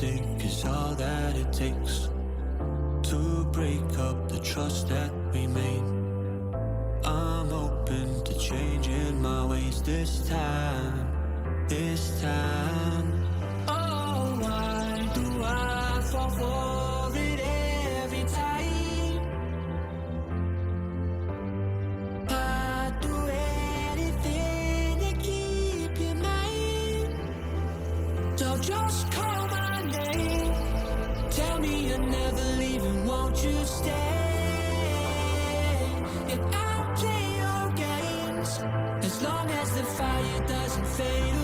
think is all that it takes to break up the trust that we made. I'm open to changing my ways this time, this time. Oh, why do I fall for it every time? I'd do anything to keep you mine. So just call my name, tell me you're never leaving, won't you stay? And I'll play your games as long as the fire doesn't fade away.